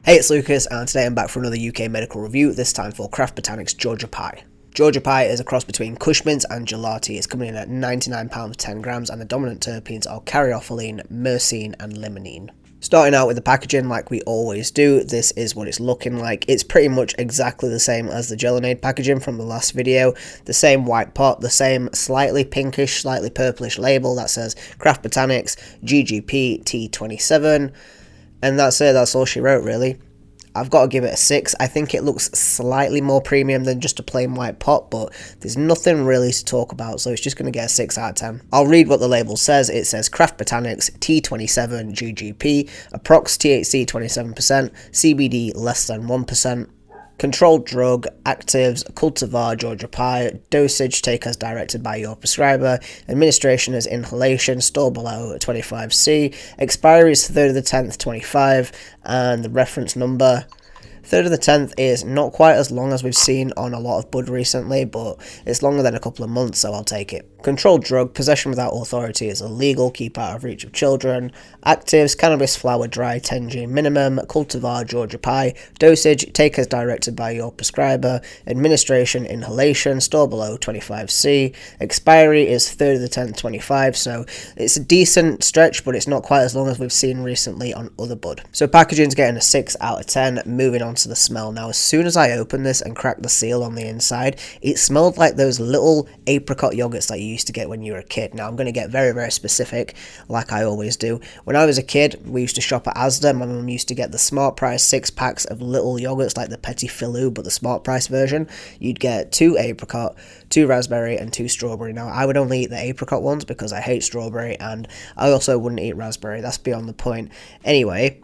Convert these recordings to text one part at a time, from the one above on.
Hey, it's Lucas, and today I'm back for another UK medical review, this time for Craft Botanics Georgia Pie. Georgia Pie is a cross between Cushman's and Gelati. It's coming in at £99 10 grams, and the dominant terpenes are caryophyllene, myrcene, and limonene. Starting out with the packaging like we always do, this is what it's looking like. It's pretty much exactly the same as the Gelinade packaging from the last video. The same white pot, the same slightly pinkish, slightly purplish label that says Craft Botanics GGP T27. And that's it, that's all she wrote really. I've got to give it a 6. I think it looks slightly more premium than just a plain white pot, but there's nothing really to talk about, so it's just going to get a 6 out of 10. I'll read what the label says. It says Craft Botanics T27 GGP, approx THC 27%, CBD less than 1%. Controlled drug, actives, cultivar, Georgia Pie, dosage, take as directed by your prescriber, administration as inhalation, store below 25C, expiry is 3rd of the 10th, 25, and the reference number 3rd of the 10th is not quite as long as we've seen on a lot of bud recently, but it's longer than a couple of months, so I'll take it. Controlled drug, possession without authority is illegal, keep out of reach of children. Actives, cannabis flower dry, 10G minimum, cultivar, Georgia Pie, dosage, take as directed by your prescriber, administration, inhalation, store below 25C, expiry is 3rd of the 10th, 25, so it's a decent stretch, but it's not quite as long as we've seen recently on other bud. So packaging's getting a 6 out of 10, moving on to the smell. Now, as soon as I opened this and cracked the seal on the inside, it smelled like those little apricot yogurts that you used to get when you were a kid. Now, I'm going to get very, very specific, like I always do. When I was a kid, we used to shop at Asda. My mum used to get the Smart Price 6-packs of little yogurts like the Petit Filou, but the Smart Price version. You'd get 2 apricot, 2 raspberry, and 2 strawberry. Now, I would only eat the apricot ones because I hate strawberry, and I also wouldn't eat raspberry. That's beyond the point. Anyway,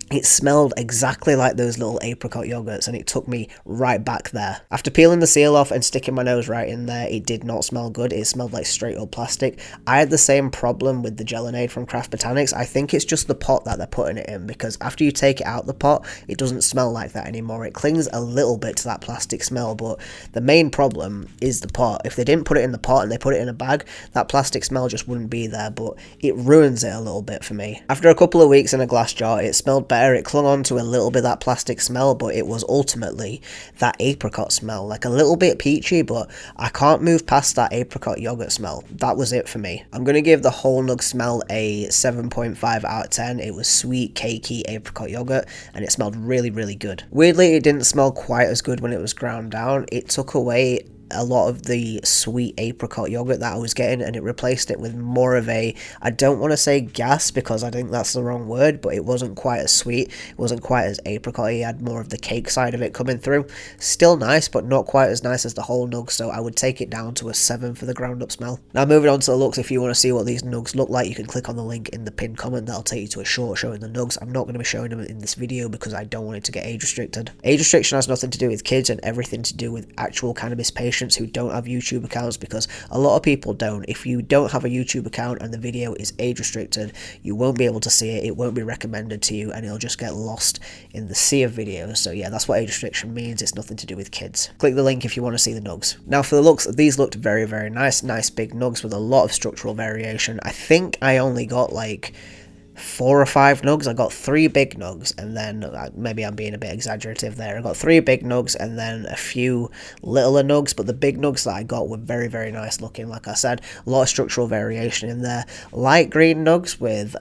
it smelled exactly like those little apricot yogurts, and it took me right back there. After peeling the seal off and sticking my nose right in there, it did not smell good. It smelled like straight up plastic. I had the same problem with the Gelinade from Craft Botanics. I think it's just the pot that they're putting it in, because after you take it out the pot, it doesn't smell like that anymore. It clings a little bit to that plastic smell, but the main problem is the pot. If they didn't put it in the pot and they put it in a bag, that plastic smell just wouldn't be there, but it ruins it a little bit for me. After a couple of weeks in a glass jar, it smelled better. It clung on to a little bit of that plastic smell, but it was ultimately that apricot smell, like a little bit peachy, but I can't move past that apricot yogurt smell. That was it for me. I'm going to give the whole nug smell a 7.5 out of 10. It was sweet, cakey apricot yogurt, and it smelled really, really good. Weirdly, it didn't smell quite as good when it was ground down. It took away a lot of the sweet apricot yogurt that I was getting, and it replaced it with more of a, I don't want to say gas because I think that's the wrong word, but it wasn't quite as sweet, it wasn't quite as apricot. It had more of the cake side of it coming through. Still nice, but not quite as nice as the whole nug, so I would take it down to a 7 for the ground up smell. Now, moving on to the looks, if you want to see what these nugs look like, you can click on the link in the pinned comment. That'll take you to a short showing the nugs. I'm not going to be showing them in this video because I don't want it to get age restricted. Age restriction has nothing to do with kids and everything to do with actual cannabis patients who don't have YouTube accounts, because a lot of people don't. If you don't have a YouTube account and the video is age restricted, you won't be able to see it, it won't be recommended to you, and it'll just get lost in the sea of videos. So yeah, that's what age restriction means. It's nothing to do with kids. Click the link if you want to see the nugs. Now for the looks, these looked very, very nice big nugs with a lot of structural variation. I think I only got like 4 or 5 nugs. I got 3 big nugs, and then maybe I'm being a bit exaggerative there. I got 3 big nugs and then a few littler nugs, but the big nugs that I got were very, very nice looking. Like I said, a lot of structural variation in there. Light green nugs with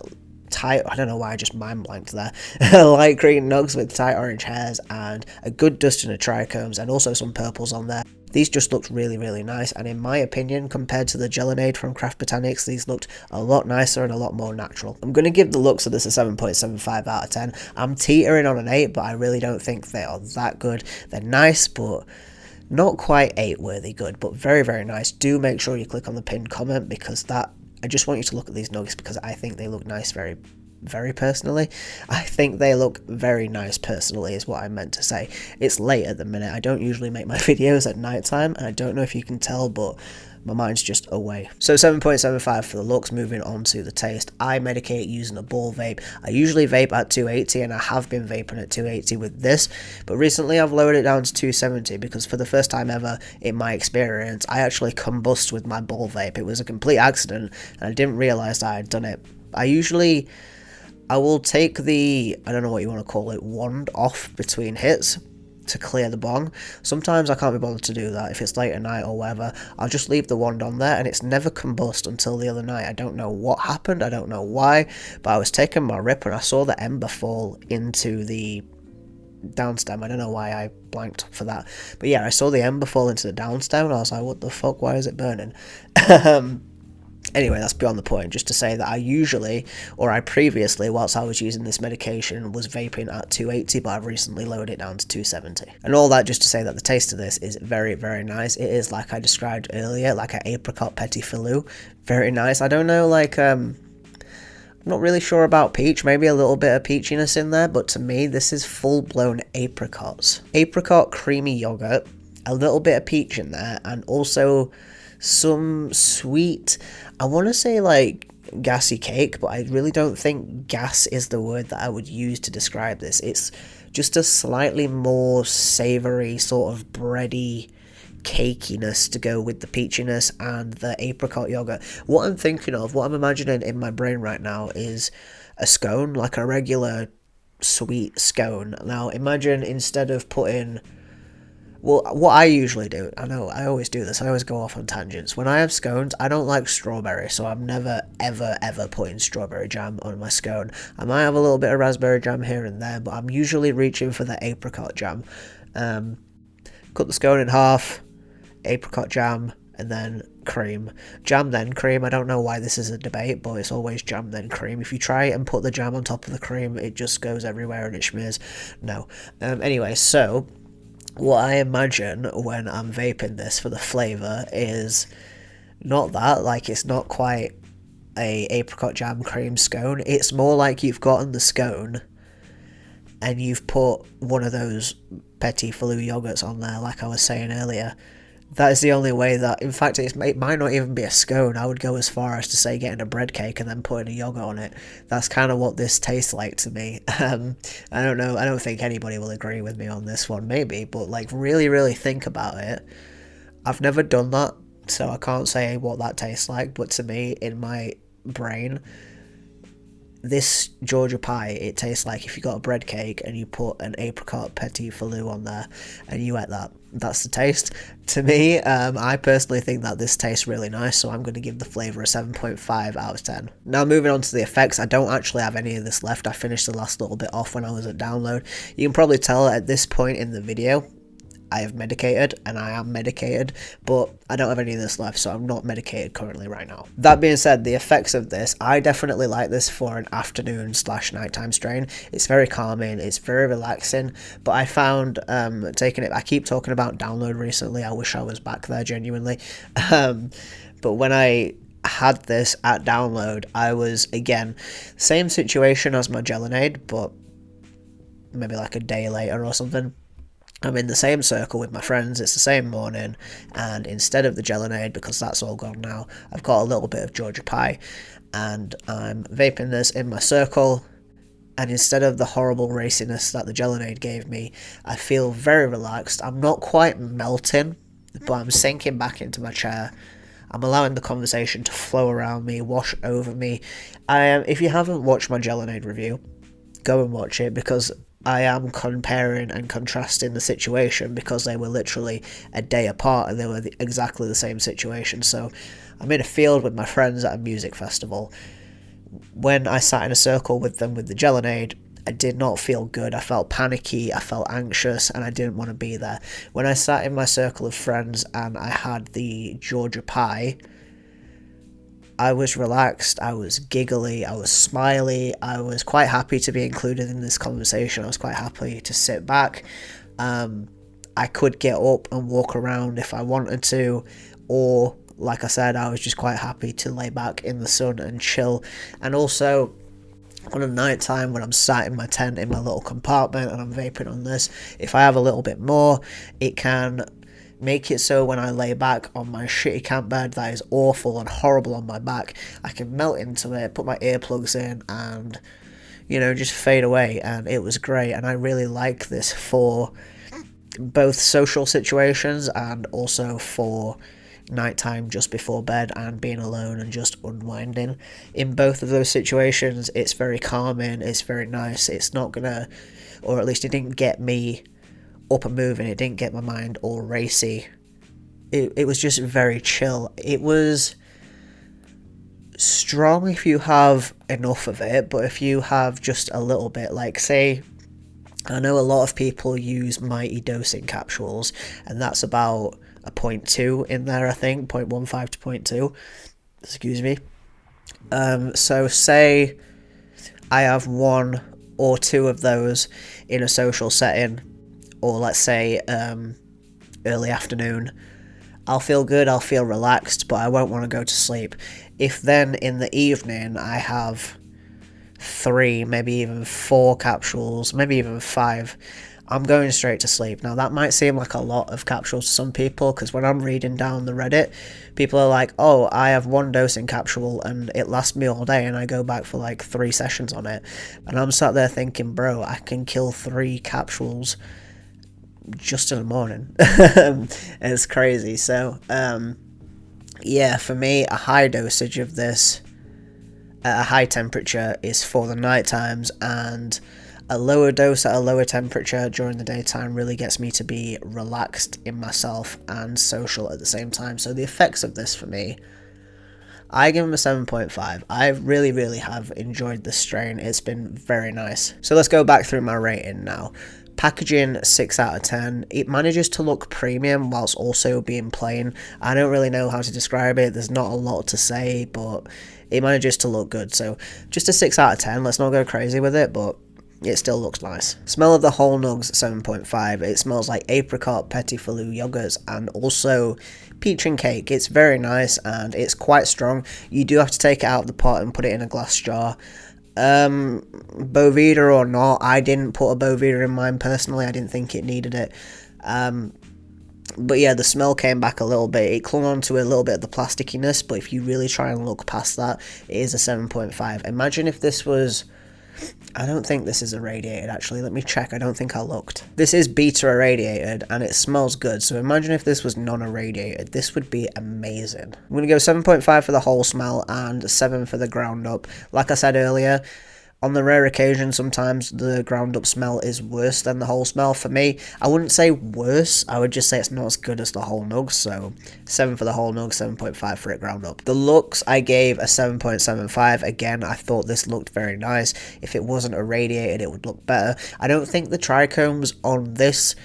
tight, I don't know why I just mind blanked there. Light green nugs with tight orange hairs and a good dusting of trichomes, and also some purples on there. These just looked really, really nice, and in my opinion, compared to the Gelinade from Craft Botanics, these looked a lot nicer and a lot more natural. I'm going to give the looks of this a 7.75 out of 10. I'm teetering on an 8, but I really don't think they are that good. They're nice, but not quite 8 worthy good, but very, very nice. Do make sure you click on the pinned comment, because I just want you to look at these nuggets because I think they look nice very personally. I think they look very nice personally is what I meant to say. It's late at the minute. I don't usually make my videos at night time, and I don't know if you can tell, but my mind's just away. So 7.75 for the looks. Moving on to the taste, I medicate using a ball vape. I usually vape at 280, and I have been vaping at 280 with this, but recently I've lowered it down to 270 because for the first time ever in my experience, I actually combust with my ball vape. It was a complete accident, and I didn't realise that I had done it. I usually I will take the, I don't know what you want to call it, wand off between hits to clear the bong. Sometimes I can't be bothered to do that if it's late at night or whatever. I'll just leave the wand on there, and it's never combust until the other night. I don't know what happened, I don't know why, but I was taking my rip and I saw the ember fall into the downstem. I don't know why I blanked for that, but yeah, I saw the ember fall into the downstem and I was like, what the fuck, why is it burning? Anyway, that's beyond the point. Just to say that I previously, whilst I was using this medication, was vaping at 280, but I've recently lowered it down to 270. And all that just to say that the taste of this is very, very nice. It is, like I described earlier, like an apricot petit filou. Very nice. I don't know, like, I'm not really sure about peach. Maybe a little bit of peachiness in there, but to me, this is full-blown apricots. Apricot creamy yogurt, a little bit of peach in there, and also some sweet, I want to say like gassy cake, but I really don't think gas is the word that I would use to describe this. It's just a slightly more savoury, sort of bready cakiness to go with the peachiness and the apricot yogurt. What I'm thinking of, what I'm imagining in my brain right now is a scone, like a regular sweet scone. Now imagine instead of putting, well, what I usually do, I know I always do this, I always go off on tangents. When I have scones, I don't like strawberry, so I'm never ever putting strawberry jam on my scone. I might have a little bit of raspberry jam here and there, but I'm usually reaching for the apricot jam. Cut the scone in half, apricot jam, and then cream. Jam then cream. I don't know why this is a debate, but it's always jam then cream. If you try and put the jam on top of the cream, it just goes everywhere and it smears. No. Anyway, so what I imagine when I'm vaping this for the flavour is not that, like it's not quite a apricot jam cream scone. It's more like you've gotten the scone and you've put one of those petit filou yogurts on there, like I was saying earlier. That is the only way that, in fact, it might not even be a scone. I would go as far as to say getting a bread cake and then putting a yogurt on it. That's kind of what this tastes like to me. I don't know. I don't think anybody will agree with me on this one, maybe. But, like, really think about it. I've never done that, so I can't say what that tastes like. But to me, in my brain, this Georgia pie, it tastes like if you got a bread cake and you put an apricot petit filou on there and you ate that. That's the taste. To me, I personally think that this tastes really nice, so I'm going to give the flavour a 7.5 out of 10. Now moving on to the effects, I don't actually have any of this left. I finished the last little bit off when I was at download. You can probably tell at this point in the video, I have medicated, and I am medicated, but I don't have any of this left, so I'm not medicated currently right now. That being said, the effects of this, I definitely like this for an afternoon/nighttime strain. It's very calming, it's very relaxing, but I found taking it, I keep talking about download recently, I wish I was back there genuinely, but when I had this at download, I was, again, same situation as my Gelinade, but maybe like a day later or something. I'm in the same circle with my friends, it's the same morning, and instead of the Gelinade, because that's all gone now, I've got a little bit of Georgia pie, and I'm vaping this in my circle, and instead of the horrible raciness that the Gelinade gave me, I feel very relaxed. I'm not quite melting, but I'm sinking back into my chair. I'm allowing the conversation to flow around me, wash over me. If you haven't watched my Gelinade review, go and watch it, because I am comparing and contrasting the situation, because they were literally a day apart and they were exactly the same situation. So I'm in a field with my friends at a music festival. When I sat in a circle with them with the Gelinade, I did not feel good. I felt panicky, I felt anxious, and I didn't want to be there. When I sat in my circle of friends and I had the Georgia pie, I was relaxed, I was giggly, I was smiley, I was quite happy to be included in this conversation, I was quite happy to sit back. I could get up and walk around if I wanted to, or, like I said, I was just quite happy to lay back in the sun and chill. And also, on a night time when I'm sat in my tent in my little compartment and I'm vaping on this, if I have a little bit more, it can make it so when I lay back on my shitty camp bed that is awful and horrible on my back, I can melt into it, put my earplugs in, and, you know, just fade away. And it was great, and I really like this for both social situations and also for nighttime just before bed and being alone and just unwinding. In both of those situations, it's very calming, it's very nice. It's not gonna, or at least it didn't get me up and moving, it didn't get my mind all racy. It was just very chill. It was strong if you have enough of it, but if you have just a little bit, like say, I know a lot of people use mighty dosing capsules, and that's about a 0.2 in there, I think, 0.15 to 0.2, excuse me. So say I have 1 or 2 of those in a social setting, or let's say early afternoon, I'll feel good, I'll feel relaxed, but I won't want to go to sleep. If then in the evening I have 3, maybe even 4 capsules, maybe even 5, I'm going straight to sleep. Now that might seem like a lot of capsules to some people, because when I'm reading down the Reddit, people are like, oh, I have 1 dosing capsule and it lasts me all day, and I go back for like 3 sessions on it. And I'm sat there thinking, bro, I can kill 3 capsules just in the morning. It's crazy. So yeah, for me, a high dosage of this at a high temperature is for the night times, and a lower dose at a lower temperature during the daytime really gets me to be relaxed in myself and social at the same time. So the effects of this for me, I give them a 7.5. I really have enjoyed this strain. It's been very nice. So let's go back through my rating now. Packaging, 6 out of 10. It manages to look premium whilst also being plain. I don't really know how to describe it. There's not a lot to say, but it manages to look good. So just a 6 out of 10. Let's not go crazy with it, but it still looks nice. Smell of the whole nugs, 7.5. It smells like apricot, petit fondue yogurts, and also peach and cake. It's very nice and it's quite strong. You do have to take it out of the pot and put it in a glass jar. Boveda or not, I didn't put a Boveda in mine personally. I didn't think it needed it. But yeah, the smell came back a little bit. It clung on to a little bit of the plastickiness, but if you really try and look past that, it is a 7.5. Imagine if this was, I don't think this is irradiated actually, let me check, I don't think I looked. This is beta irradiated and it smells good, so imagine if this was non-irradiated, this would be amazing. I'm going to go 7.5 for the whole smell and 7 for the ground up. Like I said earlier, on the rare occasion, sometimes the ground up smell is worse than the whole smell. For me, I wouldn't say worse, I would just say it's not as good as the whole nug, so 7 for the whole nug, 7.5 for it ground up. The looks, I gave a 7.75. Again, I thought this looked very nice. If it wasn't irradiated, it would look better. I don't think the trichomes on this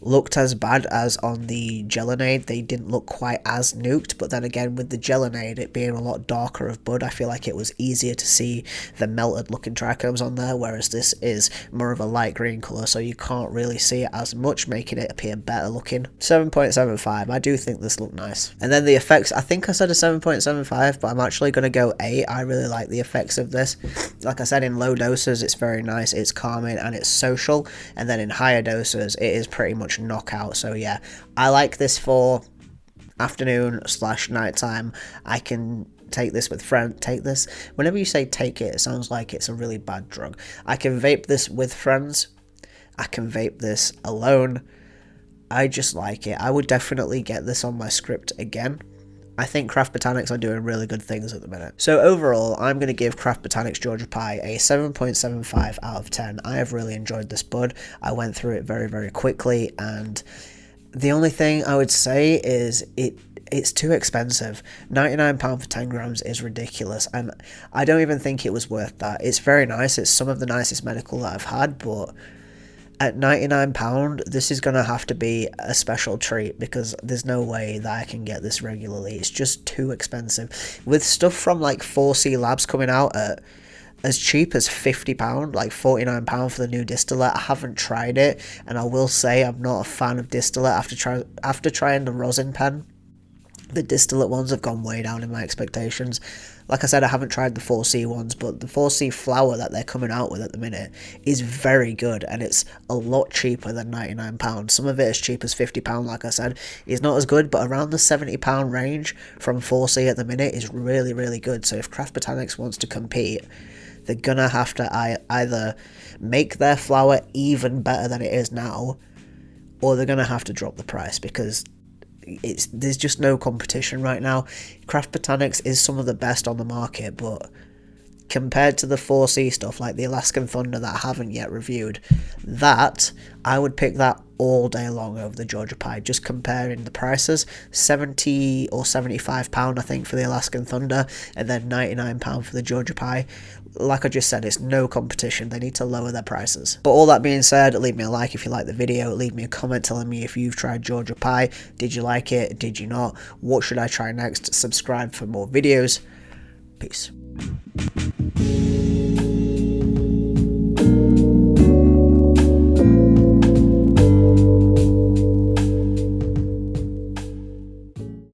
looked as bad as on the Gelinade. They didn't look quite as nuked, but then again, with the Gelinade, it being a lot darker of bud, I feel like it was easier to see the melted looking trichomes on there, whereas this is more of a light green colour, so you can't really see it as much, making it appear better looking. 7.75, I do think this looked nice. And then the effects, I think I said a 7.75, but I'm actually going to go 8. I really like the effects of this. Like I said, in low doses, it's very nice, it's calming, and it's social, and then in higher doses, it is pretty much knockout. So yeah, I like this for afternoon / nighttime. I can take this with friends. Take this, whenever you say take it, it sounds like it's a really bad drug. I can vape this with friends, I can vape this alone. I just like it. I would definitely get this on my script again. I think Craft Botanics are doing really good things at the minute. So overall, I'm going to give Craft Botanics Georgia Pie a 7.75 out of 10. I have really enjoyed this bud. I went through it very quickly, and the only thing I would say is it's too expensive. £99 for 10 grams is ridiculous, and I don't even think it was worth that. It's very nice. It's some of the nicest medical that I've had, but at £99, this is going to have to be a special treat, because there's no way that I can get this regularly. It's just too expensive. With stuff from like 4C Labs coming out at as cheap as £50, like £49 for the new distillate. I haven't tried it, and I will say I'm not a fan of distillate after trying the rosin pen. The distillate ones have gone way down in my expectations. Like I said, I haven't tried the 4C ones, but the 4C flour that they're coming out with at the minute is very good, and it's a lot cheaper than £99. Some of it as cheap as £50, like I said, is not as good, but around the £70 range from 4C at the minute is really good. So if Craft Botanics wants to compete, they're gonna have to either make their flour even better than it is now, or they're gonna have to drop the price, because there's just no competition right now. Craft Botanics is some of the best on the market, but compared to the 4C stuff like the Alaskan Thunder that I haven't yet reviewed, that I would pick that all day long over the Georgia Pie. Just comparing the prices, £70 or £75 I think for the Alaskan Thunder, and then £99 for the Georgia Pie. Like I just said, it's no competition. They need to lower their prices. But all that being said, leave me a like if you like the video, leave me a comment telling me if you've tried Georgia Pie. Did you like it? Did you not? What should I try next? Subscribe for more videos. Peace.